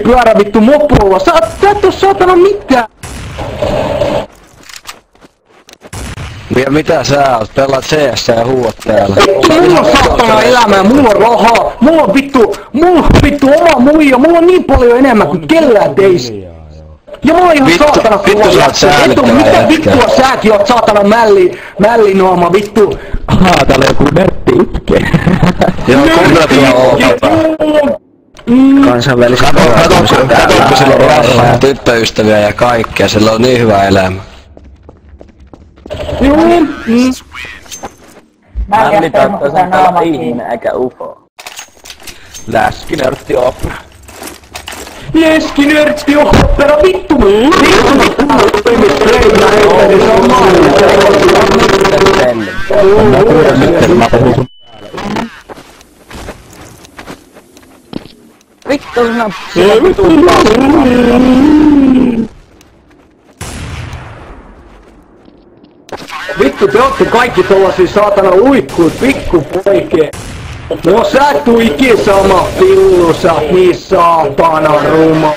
pyörä vittu mopolla. Sä et oo saatana mitään. Ja mitä sä oot? Pelaat CS ja huuat täällä. Vittu, mulla on saatana elämää, mulla on rahaa, mulla on vittu oma muija, mulla on niin paljon enemmän kuin kellään teistä. Ja mä oon ihan saatana vittu sä oot säällittävä mitä jätkä. vittua säkin oot saatana mällinooma vittu. Ahaa, täällä joku nörtti itkee. Joo, Kansainvälisen Katokko sillä on rahaa ja tyttöystäviä ja kaikkea, sillä on niin hyvä elämä. Mälli taittaa sen olla ihminen eikä ufo. Läskinörtti opera. Leskinörtti opera vittu! Vittu sinä Vittu te ootte kaikki tollasia saatana uikkuut, pikkupoike. No sä et tuu ikin sama pillu, sä oot niin saatana ruma.